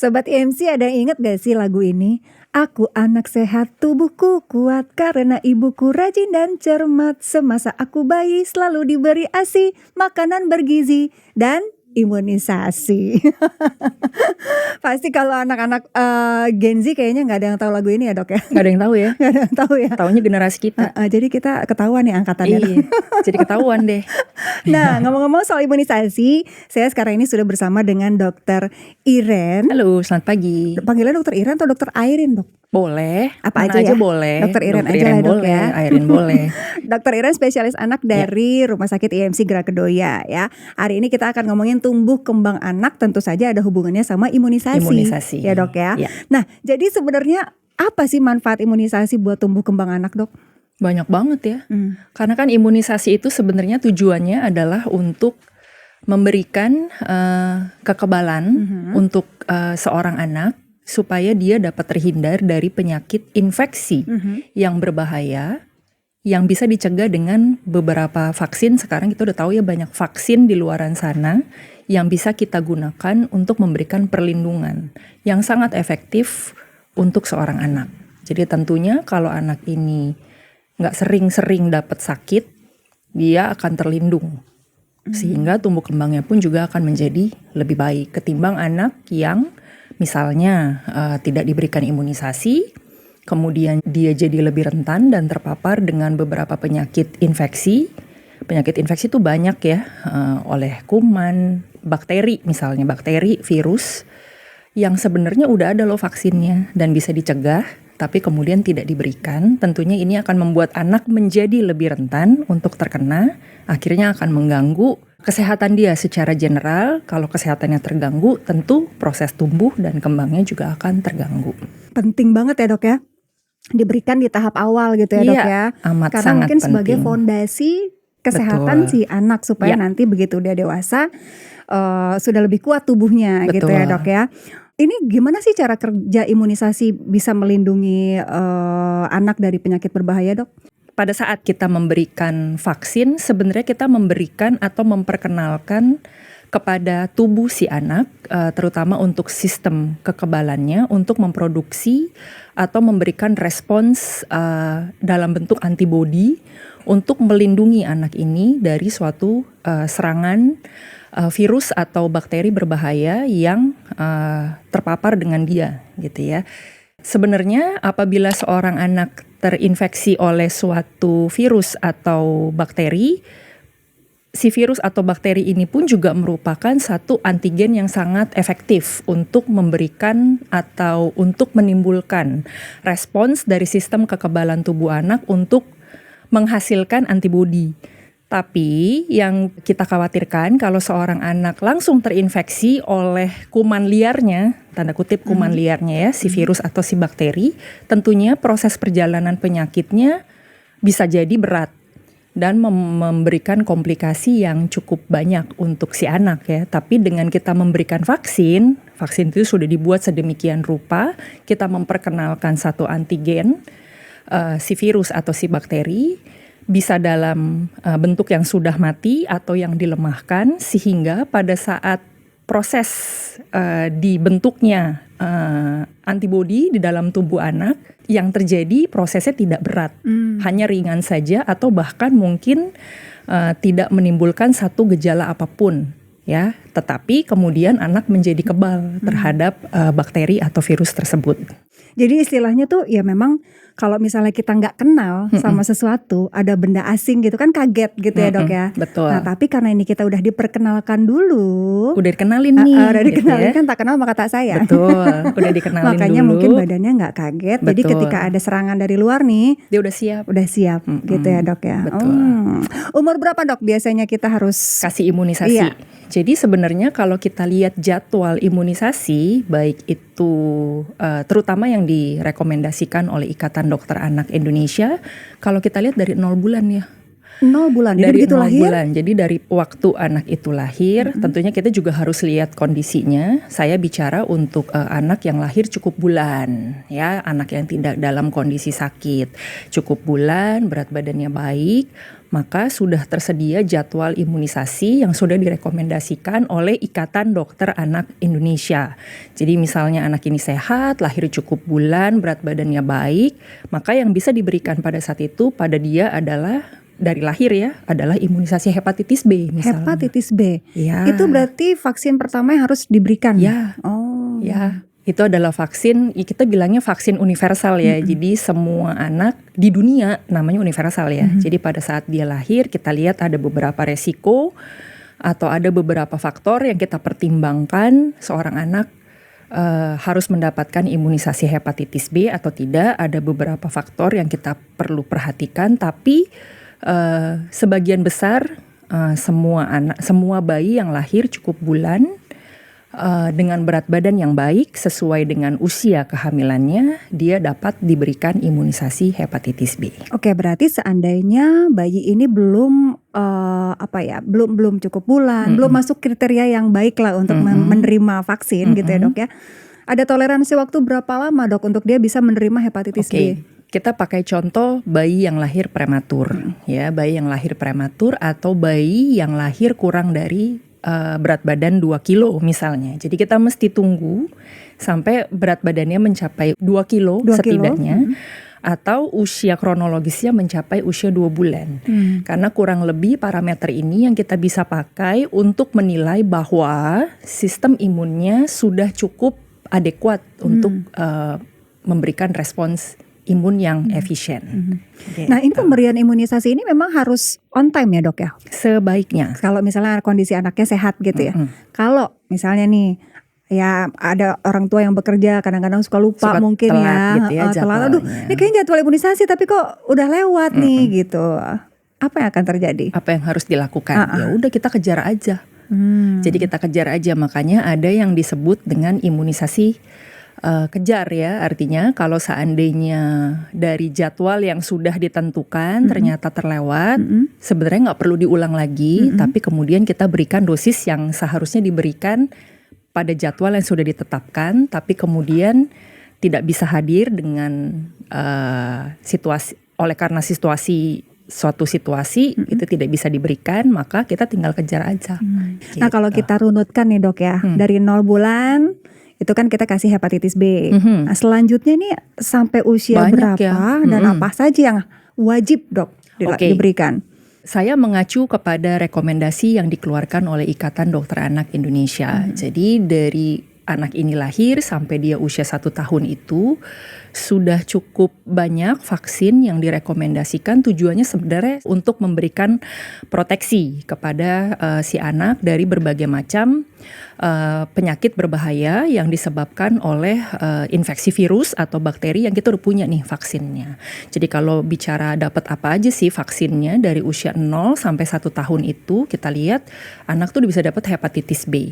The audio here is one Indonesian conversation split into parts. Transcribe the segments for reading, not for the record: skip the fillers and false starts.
Sobat IMC, ada yang inget gak sih lagu ini? Aku anak sehat, tubuhku kuat karena ibuku rajin dan cermat. Semasa aku bayi selalu diberi ASI, makanan bergizi dan imunisasi. Pasti kalau anak-anak Gen Z kayaknya gak ada yang tahu lagu ini ya dok ya? Gak ada yang tahu ya? Gak ada yang tahu ya? Taunya generasi kita. Jadi kita ketahuan nih angkatannya. Iya, jadi ketahuan deh. Nah, ngomong-ngomong soal imunisasi, saya sekarang ini sudah bersama dengan Dokter Iren. Halo, selamat pagi. Panggilan Dokter Iren atau Dokter Airin dok? Boleh, Apa mana aja ya? boleh. Dokter Iren Dokter aja lah, Dok, boleh, ya. Airin boleh. Dokter Iren spesialis anak dari Rumah Sakit IMC Gerak Kedoya ya. Hari ini kita akan ngomongin tumbuh kembang anak, tentu saja ada hubungannya sama imunisasi. Ya dok ya. Nah, jadi sebenarnya apa sih manfaat imunisasi buat tumbuh kembang anak dok? Banyak banget ya. Karena kan imunisasi itu sebenarnya tujuannya adalah untuk memberikan kekebalan untuk seorang anak supaya dia dapat terhindar dari penyakit infeksi yang berbahaya yang bisa dicegah dengan beberapa vaksin. Sekarang kita udah tahu ya, banyak vaksin di luaran sana yang bisa kita gunakan untuk memberikan perlindungan yang sangat efektif untuk seorang anak. Jadi tentunya kalau anak ini nggak sering-sering dapat sakit, dia akan terlindung. Sehingga tumbuh kembangnya pun juga akan menjadi lebih baik ketimbang anak yang misalnya tidak diberikan imunisasi, kemudian dia jadi lebih rentan dan terpapar dengan beberapa penyakit infeksi. Penyakit infeksi itu banyak ya, oleh kuman, bakteri misalnya, bakteri, virus yang sebenarnya udah ada loh vaksinnya dan bisa dicegah, tapi kemudian tidak diberikan. Tentunya ini akan membuat anak menjadi lebih rentan untuk terkena, akhirnya akan mengganggu kesehatan dia secara general. Kalau kesehatannya terganggu, tentu proses tumbuh dan kembangnya juga akan terganggu. Penting banget ya dok ya, diberikan di tahap awal gitu ya dok ya. Amat karena sangat mungkin penting. sebagai fondasi kesehatan si anak supaya nanti begitu dia dewasa sudah lebih kuat tubuhnya. Gitu ya dok ya. Ini gimana sih cara kerja imunisasi bisa melindungi anak dari penyakit berbahaya dok? Pada saat kita memberikan vaksin, sebenarnya kita memberikan atau memperkenalkan kepada tubuh si anak, terutama untuk sistem kekebalannya, untuk memproduksi atau memberikan respons dalam bentuk antibodi untuk melindungi anak ini dari suatu serangan virus atau bakteri berbahaya yang terpapar dengan dia, gitu ya. Sebenarnya apabila seorang anak terinfeksi oleh suatu virus atau bakteri, si virus atau bakteri ini pun juga merupakan satu antigen yang sangat efektif untuk memberikan atau untuk menimbulkan respons dari sistem kekebalan tubuh anak untuk menghasilkan antibodi. Tapi yang kita khawatirkan kalau seorang anak langsung terinfeksi oleh kuman liarnya, tanda kutip kuman liarnya ya, si virus atau si bakteri, tentunya proses perjalanan penyakitnya bisa jadi berat dan memberikan komplikasi yang cukup banyak untuk si anak ya. Tapi dengan kita memberikan vaksin itu sudah dibuat sedemikian rupa, kita memperkenalkan satu antigen, si virus atau si bakteri, bisa dalam bentuk yang sudah mati atau yang dilemahkan, sehingga pada saat proses dibentuknya antibodi di dalam tubuh anak, yang terjadi prosesnya tidak berat, hanya ringan saja atau bahkan mungkin tidak menimbulkan satu gejala apapun ya, tetapi kemudian anak menjadi kebal terhadap bakteri atau virus tersebut. Jadi istilahnya tuh ya memang kalau misalnya kita nggak kenal sama sesuatu, ada benda asing gitu kan kaget gitu ya dok ya. Betul. Nah tapi karena ini kita udah diperkenalkan dulu. Udah dikenalin nih. Udah dikenalin gitu ya. Kan tak kenal maka tak sayang. Betul, udah dikenalin Makanya dulu. mungkin badannya nggak kaget. Betul. Jadi ketika ada serangan dari luar nih, dia udah siap. Udah siap gitu ya dok ya. Betul. Umur berapa dok biasanya kita harus kasih imunisasi? Iya. Jadi sebenarnya kalau kita lihat jadwal imunisasi, baik itu terutama yang direkomendasikan oleh Ikatan Dokter Anak Indonesia, kalau kita lihat dari 0 bulan ya. 0 bulan, jadi dari begitu 0 lahir? bulan. Jadi dari waktu anak itu lahir, tentunya kita juga harus lihat kondisinya. Saya bicara untuk anak yang lahir cukup bulan, ya, anak yang tidak dalam kondisi sakit, cukup bulan, berat badannya baik, maka sudah tersedia jadwal imunisasi yang sudah direkomendasikan oleh Ikatan Dokter Anak Indonesia. Jadi misalnya anak ini sehat, lahir cukup bulan, berat badannya baik, maka yang bisa diberikan pada saat itu pada dia adalah dari lahir ya, adalah imunisasi hepatitis B misalnya. Hepatitis B. Ya. Itu berarti vaksin pertama yang harus diberikan. Ya. Oh. Ya. Itu adalah vaksin, kita bilangnya vaksin universal ya. Jadi semua anak di dunia namanya universal ya. Jadi pada saat dia lahir kita lihat ada beberapa resiko atau ada beberapa faktor yang kita pertimbangkan seorang anak harus mendapatkan imunisasi hepatitis B atau tidak. Ada beberapa faktor yang kita perlu perhatikan, tapi sebagian besar semua bayi yang lahir cukup bulan dengan berat badan yang baik sesuai dengan usia kehamilannya, dia dapat diberikan imunisasi hepatitis B. Oke, berarti seandainya bayi ini belum belum cukup bulan, belum masuk kriteria yang baik lah untuk menerima vaksin gitu ya dok ya. Ada toleransi waktu berapa lama dok untuk dia bisa menerima hepatitis B? Kita pakai contoh bayi yang lahir prematur, ya, bayi yang lahir prematur atau bayi yang lahir kurang dari berat badan 2 kilo misalnya. Jadi kita mesti tunggu sampai berat badannya mencapai 2 kilo setidaknya. Atau usia kronologisnya mencapai usia 2 bulan. Karena kurang lebih parameter ini yang kita bisa pakai untuk menilai bahwa sistem imunnya sudah cukup adekuat untuk memberikan respons imun yang efisien. Nah, ini pemberian imunisasi ini memang harus on time ya dok ya? Sebaiknya. Kalau misalnya kondisi anaknya sehat gitu ya. Kalau misalnya nih ya ada orang tua yang bekerja kadang-kadang suka lupa mungkin telat gitu ya telat. Aduh, ini kayaknya jadwal imunisasi tapi kok udah lewat nih gitu. Apa yang akan terjadi? Apa yang harus dilakukan? Ya udah kita kejar aja. Jadi kita kejar aja, makanya ada yang disebut dengan imunisasi kejar ya, artinya kalau seandainya dari jadwal yang sudah ditentukan ternyata terlewat, sebenarnya nggak perlu diulang lagi, tapi kemudian kita berikan dosis yang seharusnya diberikan pada jadwal yang sudah ditetapkan, tapi kemudian tidak bisa hadir dengan karena suatu situasi itu tidak bisa diberikan, maka kita tinggal kejar aja. Nah kalau kita runutkan nih dok ya, dari 0 bulan itu kan kita kasih hepatitis B. Nah, selanjutnya nih sampai usia banyak berapa dan apa saja yang wajib dok diberikan? Saya mengacu kepada rekomendasi yang dikeluarkan oleh Ikatan Dokter Anak Indonesia. Jadi dari anak ini lahir sampai dia usia 1 tahun itu sudah cukup banyak vaksin yang direkomendasikan, tujuannya sebenarnya untuk memberikan proteksi kepada si anak dari berbagai macam penyakit berbahaya yang disebabkan oleh infeksi virus atau bakteri yang kita udah punya nih vaksinnya. Jadi kalau bicara dapat apa aja sih vaksinnya dari usia 0 sampai 1 tahun itu, kita lihat anak tuh bisa dapat hepatitis B.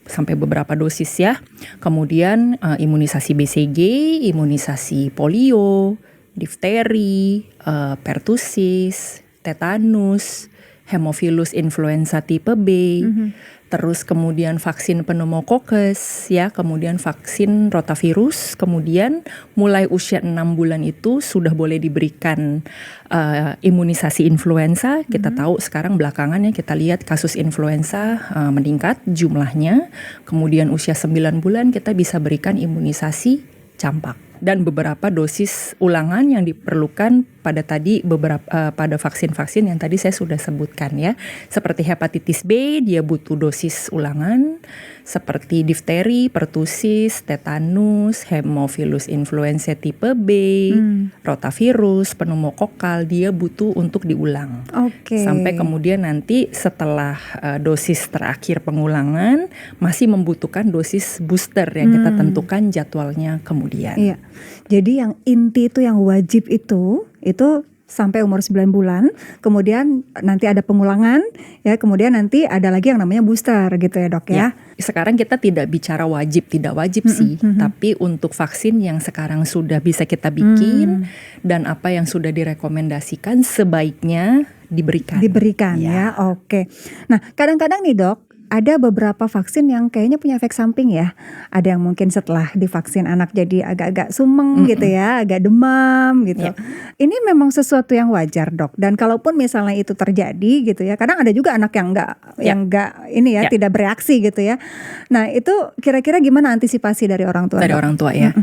Sampai beberapa dosis ya. Kemudian imunisasi BCG, imunisasi polio, difteri, pertusis, tetanus, Haemophilus influenza tipe B, terus kemudian vaksin pneumokokes ya, kemudian vaksin rotavirus, kemudian mulai usia 6 bulan itu sudah boleh diberikan imunisasi influenza. Kita tahu sekarang belakangan ya kita lihat kasus influenza meningkat jumlahnya. Kemudian usia 9 bulan kita bisa berikan imunisasi campak. Dan beberapa dosis ulangan yang diperlukan pada vaksin-vaksin yang tadi saya sudah sebutkan ya. Seperti hepatitis B dia butuh dosis ulangan, seperti difteri, pertusis, tetanus, Haemophilus influenza tipe B, rotavirus, pneumokokal dia butuh untuk diulang. Sampai kemudian nanti setelah dosis terakhir pengulangan masih membutuhkan dosis booster yang kita tentukan jadwalnya kemudian. Iya. Jadi yang inti itu yang wajib itu sampai umur 9 bulan, kemudian nanti ada pengulangan ya, kemudian nanti ada lagi yang namanya booster gitu ya dok ya. Sekarang kita tidak bicara wajib tidak wajib sih, tapi untuk vaksin yang sekarang sudah bisa kita bikin dan apa yang sudah direkomendasikan sebaiknya diberikan ya. Oke. Nah kadang-kadang nih dok, ada beberapa vaksin yang kayaknya punya efek samping ya. Ada yang mungkin setelah divaksin anak jadi agak-agak sumeng gitu ya, agak demam gitu. Ya. Ini memang sesuatu yang wajar dok. Dan kalaupun misalnya itu terjadi gitu ya, kadang ada juga anak yang enggak ini ya, tidak bereaksi gitu ya. Nah itu kira-kira gimana antisipasi dari orang tua? Dari orang tua ya.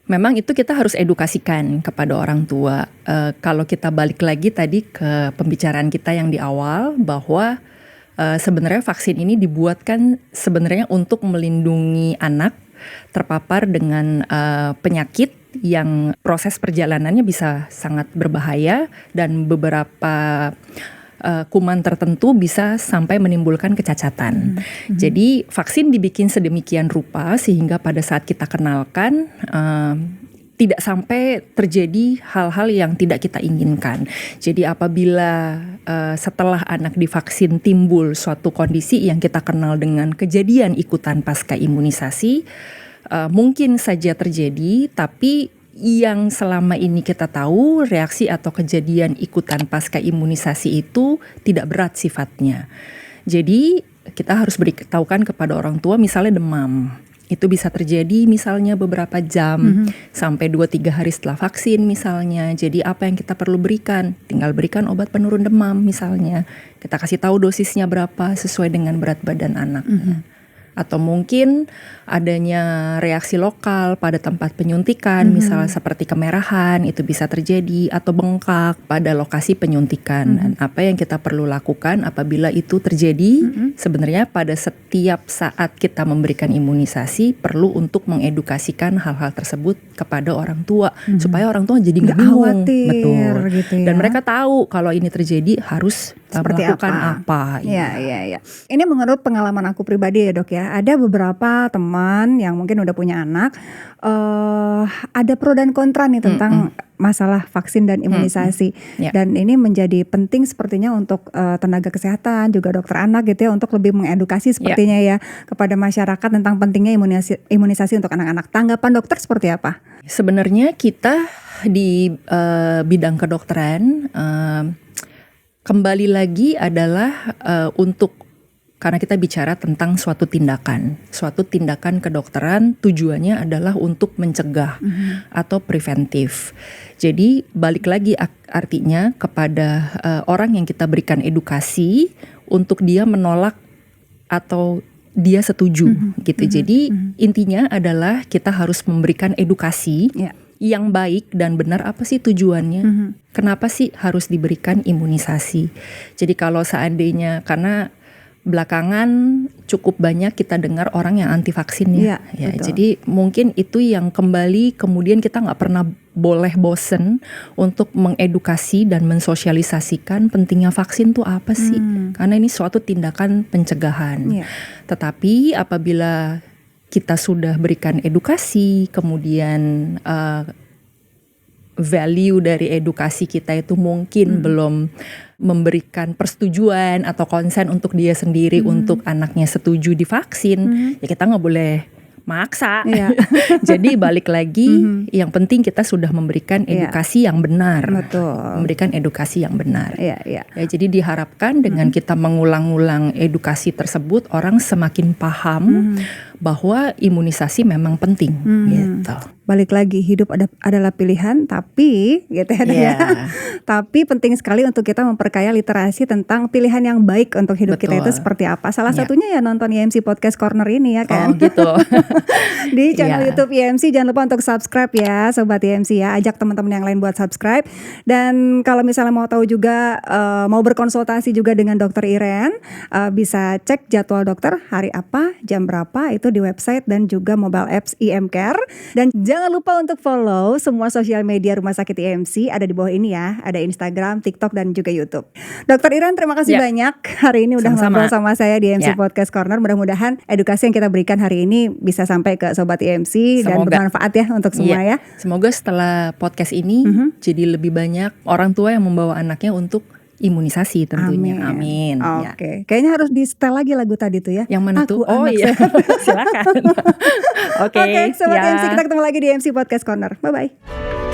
Memang itu kita harus edukasikan kepada orang tua. Kalau kita balik lagi tadi ke pembicaraan kita yang di awal bahwa sebenarnya vaksin ini dibuatkan sebenarnya untuk melindungi anak terpapar dengan penyakit yang proses perjalanannya bisa sangat berbahaya dan beberapa kuman tertentu bisa sampai menimbulkan kecacatan. Jadi vaksin dibikin sedemikian rupa sehingga pada saat kita kenalkan tidak sampai terjadi hal-hal yang tidak kita inginkan. Jadi apabila setelah anak divaksin timbul suatu kondisi yang kita kenal dengan kejadian ikutan pasca imunisasi, mungkin saja terjadi, tapi yang selama ini kita tahu reaksi atau kejadian ikutan pasca imunisasi itu tidak berat sifatnya. Jadi kita harus beritahukan kepada orang tua misalnya demam. Itu bisa terjadi misalnya beberapa jam sampai 2-3 hari setelah vaksin misalnya. Jadi apa yang kita perlu berikan? Tinggal berikan obat penurun demam misalnya. Kita kasih tahu dosisnya berapa sesuai dengan berat badan anaknya. Atau mungkin adanya reaksi lokal pada tempat penyuntikan, misalnya seperti kemerahan, itu bisa terjadi, atau bengkak pada lokasi penyuntikan. Dan apa yang kita perlu lakukan apabila itu terjadi, sebenarnya pada setiap saat kita memberikan imunisasi, perlu untuk mengedukasikan hal-hal tersebut kepada orang tua, supaya orang tua jadi nggak bingung. Khawatir, betul. Gitu ya. Dan mereka tahu kalau ini terjadi harus seperti melakukan apa. Iya. Ini menurut pengalaman aku pribadi ya dok ya. Ada beberapa teman yang mungkin udah punya anak, ada pro dan kontra nih tentang masalah vaksin dan imunisasi. Dan ini menjadi penting sepertinya untuk tenaga kesehatan, juga dokter anak gitu ya, untuk lebih mengedukasi sepertinya ya kepada masyarakat tentang pentingnya imunisasi untuk anak-anak. Tanggapan dokter seperti apa? Sebenarnya kita di bidang kedokteran kembali lagi adalah karena kita bicara tentang suatu tindakan kedokteran tujuannya adalah untuk mencegah atau preventif. Jadi balik lagi artinya kepada orang yang kita berikan edukasi untuk dia menolak atau dia setuju gitu. Jadi intinya adalah kita harus memberikan edukasi yang baik dan benar. Apa sih tujuannya? Kenapa sih harus diberikan imunisasi? Jadi kalau seandainya, karena belakangan cukup banyak kita dengar orang yang anti vaksin ya. Jadi mungkin itu yang kembali kemudian kita nggak pernah boleh bosen untuk mengedukasi dan mensosialisasikan pentingnya vaksin tuh apa sih? Karena ini suatu tindakan pencegahan. Tetapi apabila kita sudah berikan edukasi, kemudian value dari edukasi kita itu mungkin belum memberikan persetujuan atau konsen untuk dia sendiri untuk anaknya setuju divaksin, ya kita nggak boleh maksa. Jadi balik lagi, yang penting kita sudah memberikan edukasi yang benar. Memberikan edukasi yang benar. Ya, jadi diharapkan dengan kita mengulang-ulang edukasi tersebut, orang semakin paham bahwa imunisasi memang penting. Gitu. Balik lagi, hidup adalah pilihan, tapi gitu ya. Tapi penting sekali untuk kita memperkaya literasi tentang pilihan yang baik untuk hidup kita itu seperti apa. Salah satunya ya nonton IMC Podcast Corner ini ya kan. Gitu. Di channel YouTube IMC, jangan lupa untuk subscribe ya Sobat IMC ya. Ajak teman-teman yang lain buat subscribe. Dan kalau misalnya mau tahu juga, mau berkonsultasi juga dengan Dokter Iren, bisa cek jadwal dokter hari apa, jam berapa, itu di website dan juga mobile apps IM Care. Dan jangan lupa untuk follow semua sosial media Rumah Sakit IMC, ada di bawah ini ya. Ada Instagram, TikTok, dan juga YouTube. Dokter Iren, terima kasih banyak hari ini udah ngobrol sama saya di IMC Podcast Corner. Mudah-mudahan edukasi yang kita berikan hari ini bisa sampai ke Sobat IMC dan bermanfaat ya untuk semua ya. Semoga setelah podcast ini jadi lebih banyak orang tua yang membawa anaknya untuk imunisasi tentunya. Amin. Oke. Kayaknya harus di setel lagi lagu tadi tuh ya. Yang mana tuh? Oh iya. Silakan. Oke, Sobat IMC, kita ketemu lagi di IMC Podcast Corner. Bye-bye.